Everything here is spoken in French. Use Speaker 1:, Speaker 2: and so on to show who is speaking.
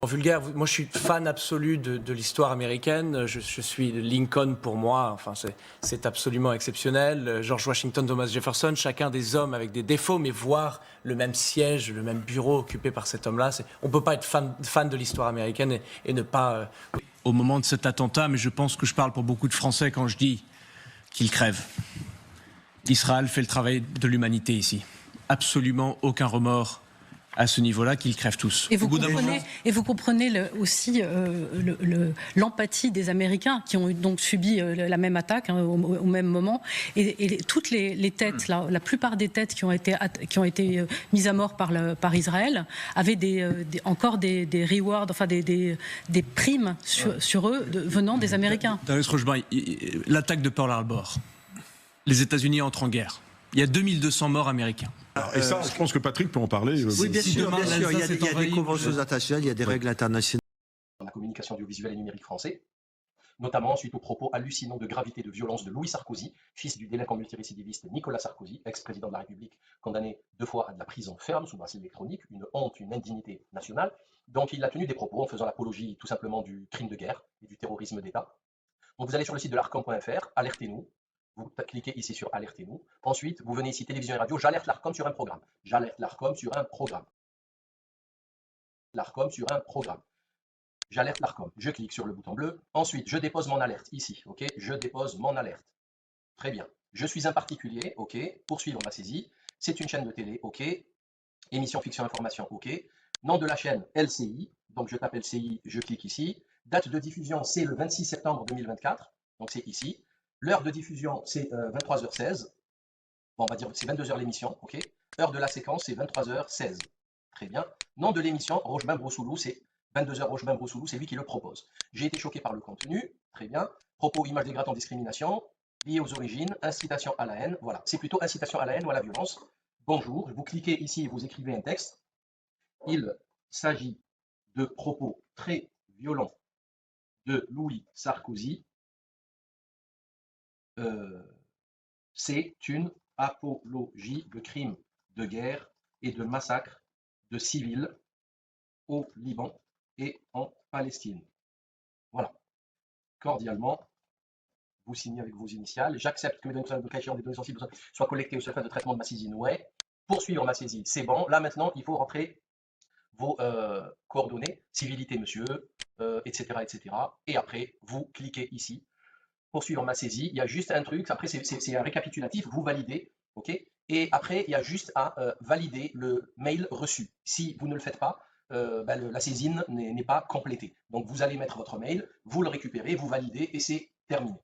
Speaker 1: Vulgaire, moi je suis fan absolu de l'histoire américaine, je suis Lincoln pour moi, enfin c'est absolument exceptionnel, George Washington, Thomas Jefferson, chacun des hommes avec des défauts, mais voir le même siège, le même bureau occupé par cet homme-là, on ne peut pas être fan de l'histoire américaine et ne pas... Au moment de cet attentat, mais je pense que je parle pour beaucoup de Français quand je dis qu'ils crèvent. Israël fait le travail de l'humanité ici, absolument aucun remords à ce niveau-là, qu'ils crèvent tous.
Speaker 2: Et vous comprenez aussi l'empathie des Américains qui ont donc subi la même attaque au même moment. Et toutes les têtes, la plupart des têtes qui ont été mises à mort par Israël avaient encore des rewards, enfin des primes sur eux venant des Américains.
Speaker 1: L'attaque de Pearl Harbor, les États-Unis entrent en guerre. Il y a 2200 morts américains.
Speaker 3: Et ça, je pense que Patrick peut en parler.
Speaker 4: Oui, bien sûr, bien sûr. Il y a des conventions internationales, il y a des règles internationales.
Speaker 5: La communication audiovisuelle et numérique français, notamment suite aux propos hallucinants de gravité et de violence de Louis Sarkozy, fils du délinquant multirécidiviste Nicolas Sarkozy, ex-président de la République, condamné 2 fois à de la prison ferme sous bracelet électronique, une honte, une indignité nationale. Donc il a tenu des propos en faisant l'apologie tout simplement du crime de guerre et du terrorisme d'État. Donc vous allez sur le site de l'Arcom.fr, alertez-nous. Vous cliquez ici sur Alertez-nous. Ensuite, vous venez ici Télévision et Radio. J'alerte l'Arcom sur un programme. J'alerte l'Arcom sur un programme. L'Arcom sur un programme. J'alerte l'Arcom. Je clique sur le bouton bleu. Ensuite, je dépose mon alerte ici. OK, je dépose mon alerte. Très bien. Je suis un particulier. OK. Poursuivre ma saisie. C'est une chaîne de télé. OK. Émission fiction information. OK. Nom de la chaîne LCI. Donc je tape LCI. Je clique ici. Date de diffusion, c'est le 26 septembre 2024. Donc c'est ici. L'heure de diffusion, c'est 23h16. Bon, on va dire que c'est 22h l'émission, ok. Heure de la séquence, c'est 23h16. Très bien. Nom de l'émission, Rochebain Brossoulou, c'est 22h Rochebain Brossoulou, c'est lui qui le propose. J'ai été choqué par le contenu, très bien. Propos, images dégradantes, discrimination, liées aux origines, incitation à la haine. Voilà, c'est plutôt incitation à la haine ou à la violence. Bonjour, vous cliquez ici et vous écrivez un texte. Il s'agit de propos très violents de Louis Sarkozy. C'est une apologie de crimes de guerre et de massacres de civils au Liban et en Palestine. Voilà. Cordialement, vous signez avec vos initiales. J'accepte que mes données des données sensibles soient collectées au seul fait de traitement de ma saisie. Ouais. Poursuivre ma saisie, c'est bon. Là maintenant, il faut rentrer vos coordonnées, civilité monsieur, etc., etc. Et après, vous cliquez ici. Poursuivre ma saisie, il y a juste un truc, après c'est un récapitulatif, vous validez, ok. Et après, il y a juste à valider le mail reçu. Si vous ne le faites pas, la saisine n'est pas complétée. Donc vous allez mettre votre mail, vous le récupérez, vous validez et c'est terminé.